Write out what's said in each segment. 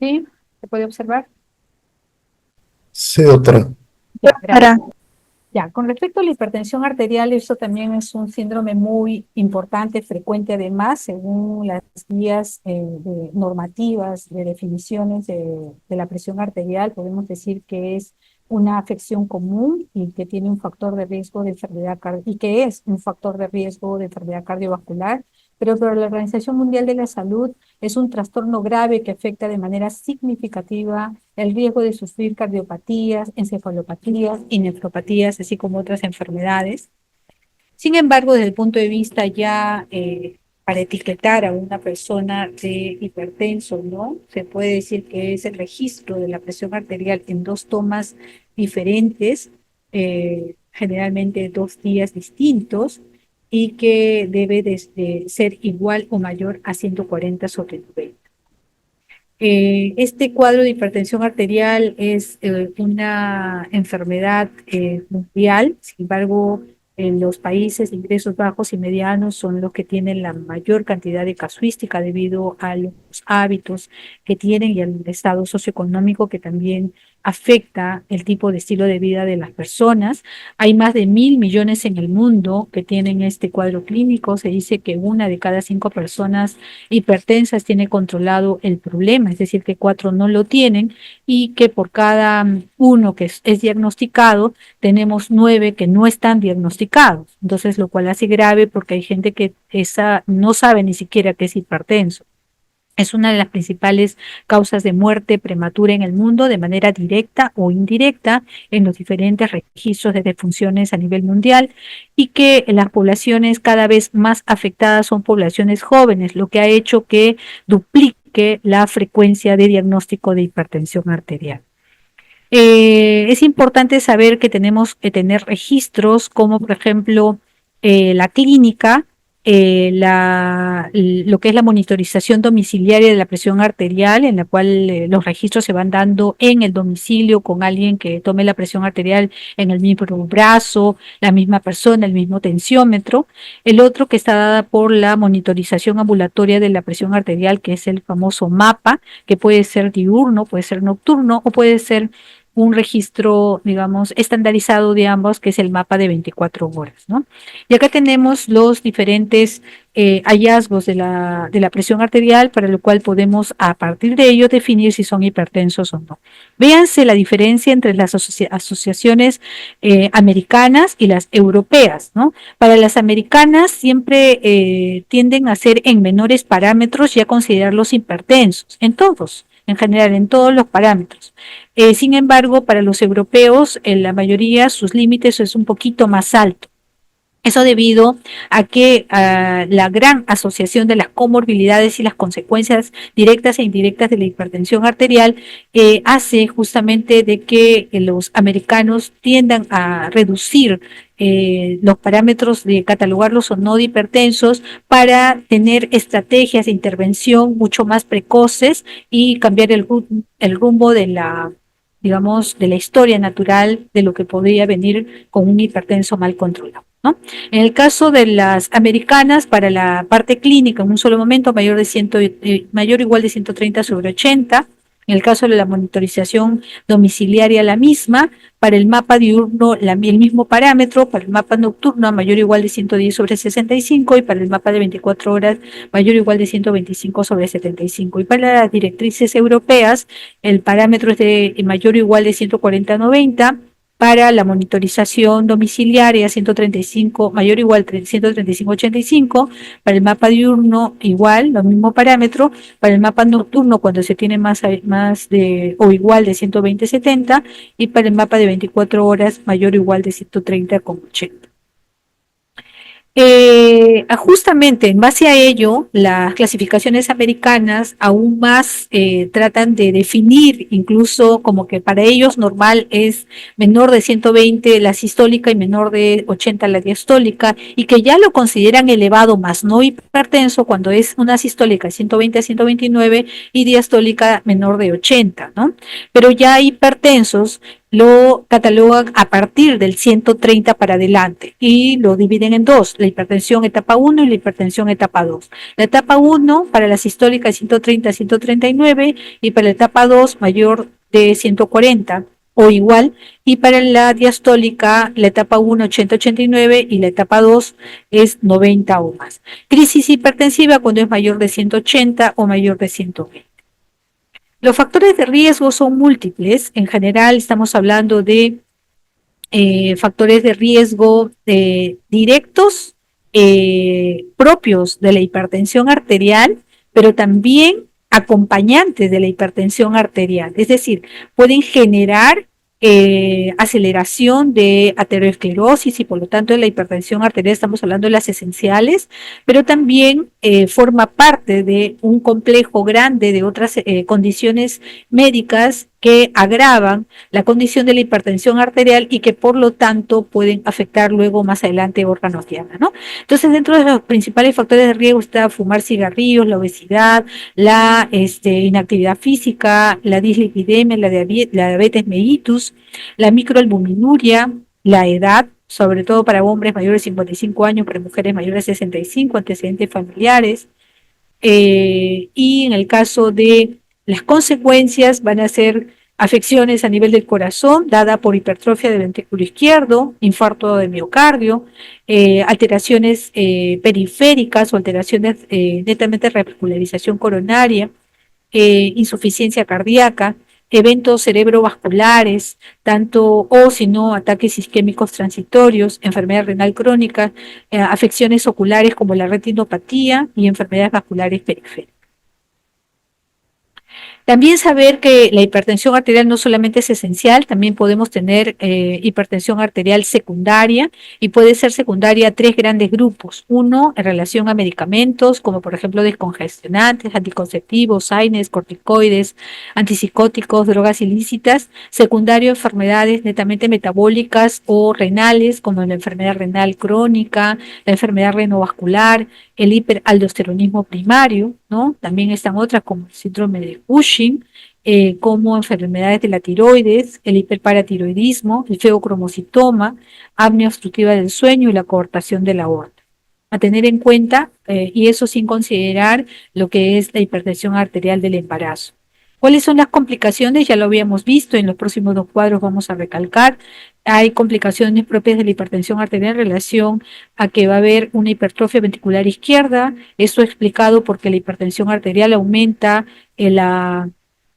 ¿Sí? ¿Se puede observar? Sí, doctora. Ya, gracias. Para, Ya, con respecto a la hipertensión arterial, eso también es un síndrome muy importante, frecuente además, según las guías normativas de definiciones de la presión arterial, podemos decir que es una afección común y que tiene un factor de riesgo de enfermedad y que es un factor de riesgo de enfermedad cardiovascular, pero para la Organización Mundial de la Salud es un trastorno grave que afecta de manera significativa el riesgo de sufrir cardiopatías, encefalopatías y nefropatías, así como otras enfermedades. Sin embargo, desde el punto de vista ya para etiquetar a una persona de hipertenso, ¿no? Se puede decir que es el registro de la presión arterial en dos tomas diferentes, generalmente 2 días distintos, y que debe de ser igual o mayor a 140/90. Este cuadro de hipertensión arterial es una enfermedad mundial. Sin embargo, en los países de ingresos bajos y medianos son los que tienen la mayor cantidad de casuística debido a los hábitos que tienen y al estado socioeconómico que también afecta el tipo de estilo de vida de las personas. Hay más de 1.000 millones en el mundo que tienen este cuadro clínico. Se dice que 1 de cada 5 personas hipertensas tiene controlado el problema, es decir, que 4 no lo tienen y que por cada uno que es diagnosticado, tenemos 9 que no están diagnosticados. Entonces, lo cual hace grave porque hay gente que no sabe ni siquiera que es hipertenso. Es una de las principales causas de muerte prematura en el mundo de manera directa o indirecta en los diferentes registros de defunciones a nivel mundial y que las poblaciones cada vez más afectadas son poblaciones jóvenes, lo que ha hecho que duplique la frecuencia de diagnóstico de hipertensión arterial. Es importante saber que tenemos que tener registros como por ejemplo la clínica, lo que es la monitorización domiciliaria de la presión arterial, en la cual los registros se van dando en el domicilio con alguien que tome la presión arterial en el mismo brazo, la misma persona, el mismo tensiómetro. El otro que está dada por la monitorización ambulatoria de la presión arterial, que es el famoso MAPA, que puede ser diurno, puede ser nocturno o puede ser un registro, digamos, estandarizado de ambos, que es el mapa de 24 horas, ¿no? Y acá tenemos los diferentes hallazgos de la presión arterial, para lo cual podemos, a partir de ello, definir si son hipertensos o no. Véanse la diferencia entre las asociaciones americanas y las europeas, ¿no? Para las americanas siempre tienden a ser en menores parámetros y a considerarlos hipertensos, en todos, en general, en todos los parámetros. Sin embargo, para los europeos, en la mayoría, sus límites es un poquito más alto. Eso debido a que la gran asociación de las comorbilidades y las consecuencias directas e indirectas de la hipertensión arterial hace justamente de que los americanos tiendan a reducir los parámetros de catalogarlos o no de hipertensos para tener estrategias de intervención mucho más precoces y cambiar el rumbo de la, digamos, de la historia natural de lo que podría venir con un hipertenso mal controlado, ¿no? En el caso de las americanas, para la parte clínica, en un solo momento, mayor o igual de 130/80. En el caso de la monitorización domiciliaria, la misma. Para el mapa diurno, el mismo parámetro. Para el mapa nocturno, a mayor o igual de 110/65. Y para el mapa de 24 horas, mayor o igual de 125/75. Y para las directrices europeas, el parámetro es de mayor o igual de 140/90. Para la monitorización domiciliaria, 135, mayor o igual 135/85. Para el mapa diurno, igual, lo mismo parámetro. Para el mapa nocturno, cuando se tiene más de o igual de 120/70. Y para el mapa de 24 horas, mayor o igual de 130/80. Justamente en base a ello, las clasificaciones americanas aún más tratan de definir, incluso como que para ellos normal es menor de 120 la sistólica y menor de 80 la diastólica, y que ya lo consideran elevado más no hipertenso cuando es una sistólica de 120/129 y diastólica menor de 80, ¿no? Pero ya hipertensos lo catalogan a partir del 130 para adelante y lo dividen en dos, la hipertensión etapa 1 y la hipertensión etapa 2. La etapa 1 para la sistólica es 130 a 139 y para la etapa 2 mayor de 140 o igual, y para la diastólica la etapa 1 80-89 y la etapa 2 es 90 o más. Crisis hipertensiva cuando es mayor de 180 o mayor de 120. Los factores de riesgo son múltiples. En general estamos hablando de factores de riesgo directos propios de la hipertensión arterial, pero también acompañantes de la hipertensión arterial. Es decir, pueden generar aceleración de aterosclerosis y por lo tanto de la hipertensión arterial estamos hablando de las esenciales, pero también forma parte de un complejo grande de otras condiciones médicas que agravan la condición de la hipertensión arterial y que por lo tanto pueden afectar luego más adelante órganos diana, ¿no? Entonces, dentro de los principales factores de riesgo está fumar cigarrillos, la obesidad, la inactividad física, la dislipidemia, la diabetes mellitus, la microalbuminuria, la edad, sobre todo para hombres mayores de 55 años, para mujeres mayores de 65, antecedentes familiares, y en el caso de las consecuencias van a ser afecciones a nivel del corazón, dada por hipertrofia del ventrículo izquierdo, infarto de miocardio, alteraciones periféricas o alteraciones netamente de revascularización coronaria, insuficiencia cardíaca, eventos cerebrovasculares, tanto o si no ataques isquémicos transitorios, enfermedad renal crónica, afecciones oculares como la retinopatía y enfermedades vasculares periféricas. También saber que la hipertensión arterial no solamente es esencial, también podemos tener hipertensión arterial secundaria y puede ser secundaria a tres grandes grupos. Uno, en relación a medicamentos, como por ejemplo descongestionantes, anticonceptivos, AINES, corticoides, antipsicóticos, drogas ilícitas. Secundario, enfermedades netamente metabólicas o renales, como la enfermedad renal crónica, la enfermedad renovascular, el hiperaldosteronismo primario, ¿no? También están otras como el síndrome de Cushing, como enfermedades de la tiroides, el hiperparatiroidismo, el feocromocitoma, apnea obstructiva del sueño y la coartación de la aorta. A tener en cuenta, y eso sin considerar lo que es la hipertensión arterial del embarazo. ¿Cuáles son las complicaciones? Ya lo habíamos visto, en los próximos dos cuadros vamos a recalcar. Hay complicaciones propias de la hipertensión arterial en relación a que va a haber una hipertrofia ventricular izquierda. Esto explicado porque la hipertensión arterial aumenta la,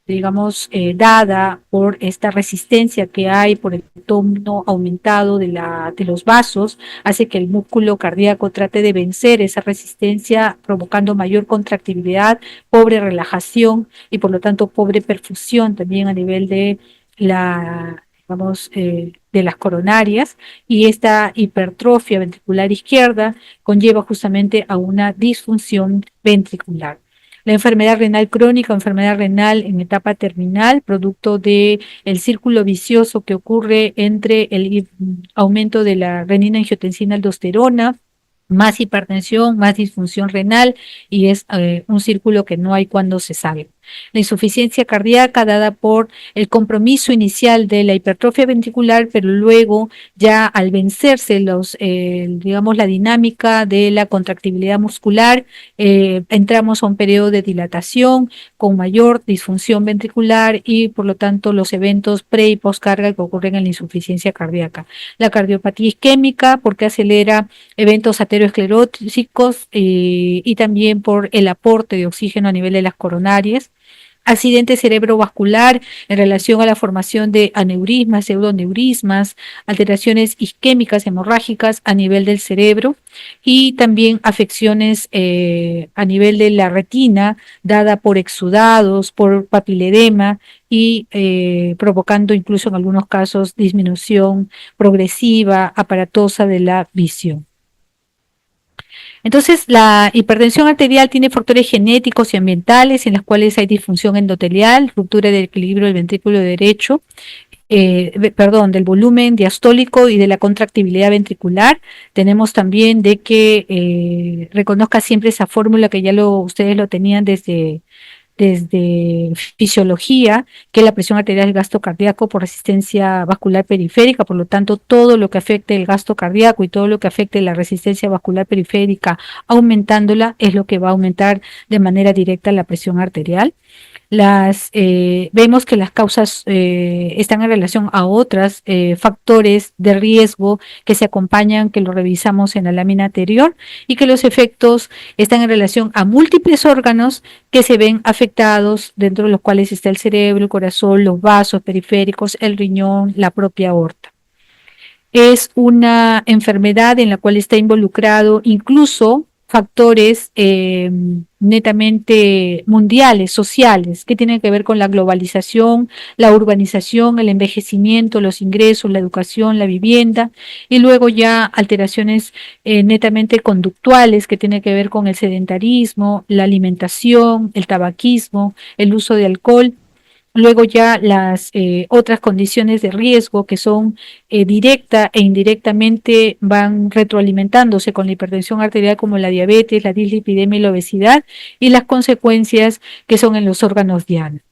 digamos, dada por esta resistencia que hay por el tono aumentado de los vasos, hace que el músculo cardíaco trate de vencer esa resistencia, provocando mayor contractibilidad, pobre relajación y por lo tanto pobre perfusión también a nivel de la, digamos, de las coronarias, y esta hipertrofia ventricular izquierda conlleva justamente a una disfunción ventricular. La enfermedad renal crónica o enfermedad renal en etapa terminal, producto del círculo vicioso que ocurre entre el aumento de la renina-angiotensina-aldosterona, más hipertensión, más disfunción renal, y es un círculo que no hay cuando se sabe. La insuficiencia cardíaca dada por el compromiso inicial de la hipertrofia ventricular, pero luego ya al vencerse digamos, la dinámica de la contractibilidad muscular, entramos a un periodo de dilatación con mayor disfunción ventricular y por lo tanto los eventos pre y postcarga que ocurren en la insuficiencia cardíaca. La cardiopatía isquémica porque acelera eventos ateroscleróticos y también por el aporte de oxígeno a nivel de las coronarias. Accidente cerebrovascular en relación a la formación de aneurismas, pseudoneurismas, alteraciones isquémicas hemorrágicas a nivel del cerebro y también afecciones a nivel de la retina dada por exudados, por papiledema y provocando incluso en algunos casos disminución progresiva, aparatosa de la visión. Entonces, la hipertensión arterial tiene factores genéticos y ambientales en los cuales hay disfunción endotelial, ruptura del equilibrio del ventrículo derecho, del volumen diastólico y de la contractibilidad ventricular. Tenemos también de que reconozca siempre esa fórmula que ya ustedes lo tenían desde desde fisiología, que la presión arterial es gasto cardíaco por resistencia vascular periférica, por lo tanto, todo lo que afecte el gasto cardíaco y todo lo que afecte la resistencia vascular periférica, aumentándola, es lo que va a aumentar de manera directa la presión arterial. Vemos que las causas están en relación a otros factores de riesgo que se acompañan, que lo revisamos en la lámina anterior, y que los efectos están en relación a múltiples órganos que se ven afectados, dentro de los cuales está el cerebro, el corazón, los vasos periféricos, el riñón, la propia aorta. Es una enfermedad en la cual está involucrado incluso factores netamente mundiales, sociales, que tienen que ver con la globalización, la urbanización, el envejecimiento, los ingresos, la educación, la vivienda, y luego ya alteraciones netamente conductuales que tienen que ver con el sedentarismo, la alimentación, el tabaquismo, el uso de alcohol. Luego ya las otras condiciones de riesgo que son directa e indirectamente van retroalimentándose con la hipertensión arterial, como la diabetes, la dislipidemia y la obesidad, y las consecuencias que son en los órganos diana.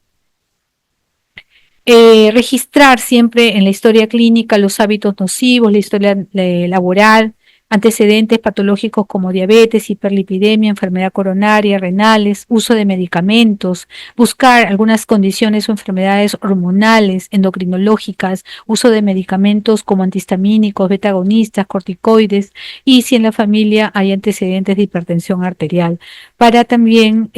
Registrar siempre en la historia clínica los hábitos nocivos, la historia laboral, antecedentes patológicos como diabetes, hiperlipidemia, enfermedad coronaria, renales, uso de medicamentos, buscar algunas condiciones o enfermedades hormonales, endocrinológicas, uso de medicamentos como antihistamínicos, beta-agonistas, corticoides, y si en la familia hay antecedentes de hipertensión arterial, para también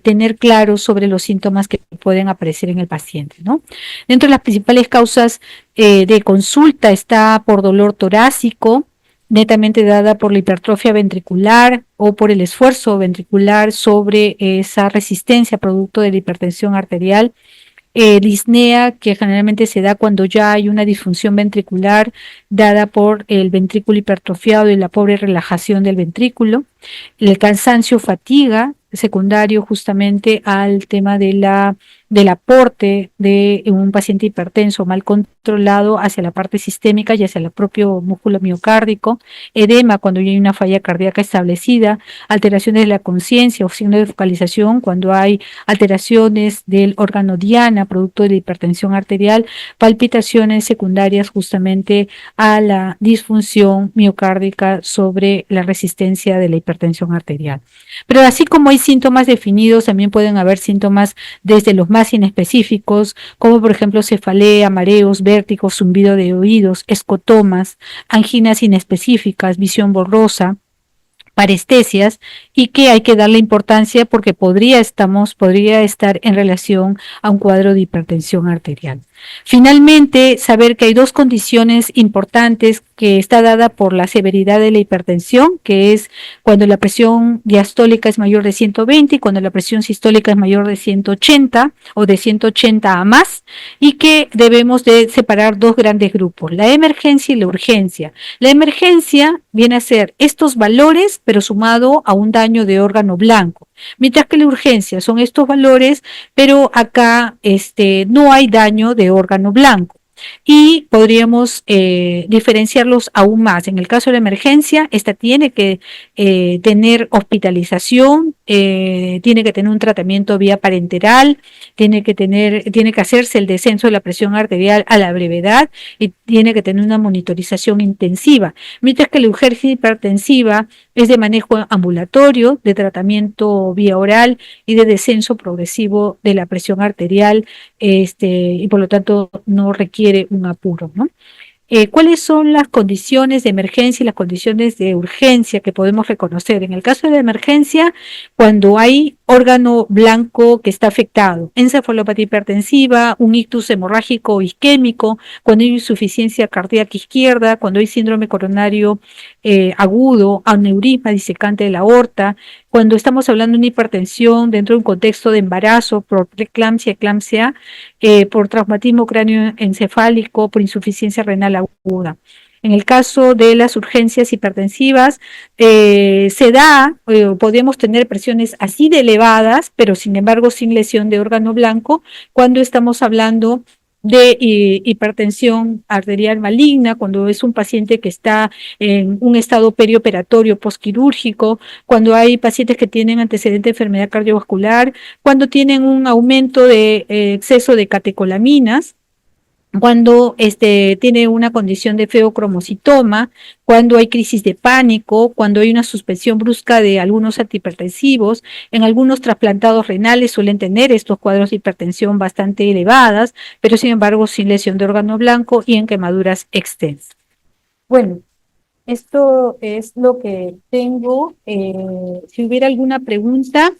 tener claro sobre los síntomas que pueden aparecer en el paciente, ¿no? Dentro de las principales causas de consulta está por dolor torácico, netamente dada por la hipertrofia ventricular o por el esfuerzo ventricular sobre esa resistencia producto de la hipertensión arterial. Disnea, que generalmente se da cuando ya hay una disfunción ventricular dada por el ventrículo hipertrofiado y la pobre relajación del ventrículo. El cansancio, fatiga, secundario justamente al tema del aporte de un paciente hipertenso mal controlado hacia la parte sistémica y hacia el propio músculo miocárdico, edema cuando ya hay una falla cardíaca establecida, alteraciones de la conciencia o signo de focalización cuando hay alteraciones del órgano diana, producto de la hipertensión arterial, palpitaciones secundarias justamente a la disfunción miocárdica sobre la resistencia de la hipertensión arterial. Pero así como hay síntomas definidos, también pueden haber síntomas desde los más inespecíficos, como por ejemplo cefalea, mareos, vértigos, zumbido de oídos, escotomas, anginas inespecíficas, visión borrosa, parestesias, y que hay que darle importancia porque podría estar en relación a un cuadro de hipertensión arterial. Finalmente, saber que hay dos condiciones importantes que está dada por la severidad de la hipertensión, que es cuando la presión diastólica es mayor de 120 y cuando la presión sistólica es mayor de 180 o de 180 a más, y que debemos de separar dos grandes grupos, la emergencia y la urgencia. La emergencia viene a ser estos valores, pero sumado a un daño de órgano blanco, mientras que la urgencia son estos valores, pero acá no hay daño de órgano blanco. Y podríamos diferenciarlos aún más. En el caso de la emergencia, esta tiene que tener hospitalización, tiene que tener un tratamiento vía parenteral, tiene que hacerse el descenso de la presión arterial a la brevedad y tiene que tener una monitorización intensiva, mientras que la urgencia hipertensiva es de manejo ambulatorio, de tratamiento vía oral y de descenso progresivo de la presión arterial, y por lo tanto no requiere un apuro, ¿no? ¿Cuáles son las condiciones de emergencia y las condiciones de urgencia que podemos reconocer? En el caso de la emergencia, cuando hay órgano blanco que está afectado, encefalopatía hipertensiva, un ictus hemorrágico o isquémico, cuando hay insuficiencia cardíaca izquierda, cuando hay síndrome coronario agudo, aneurisma disecante de la aorta, cuando estamos hablando de una hipertensión dentro de un contexto de embarazo por preeclampsia, eclampsia, por traumatismo cráneoencefálico, por insuficiencia renal aguda. En el caso de las urgencias hipertensivas, podemos tener presiones así de elevadas, pero sin embargo sin lesión de órgano blanco, cuando estamos hablando de hipertensión arterial maligna, cuando es un paciente que está en un estado perioperatorio postquirúrgico, cuando hay pacientes que tienen antecedente de enfermedad cardiovascular, cuando tienen un aumento de exceso de catecolaminas, cuando tiene una condición de feocromocitoma, cuando hay crisis de pánico, cuando hay una suspensión brusca de algunos antihipertensivos. En algunos trasplantados renales suelen tener estos cuadros de hipertensión bastante elevadas, pero sin embargo sin lesión de órgano blanco y en quemaduras extensas. Bueno, esto es lo que tengo. Si hubiera alguna pregunta,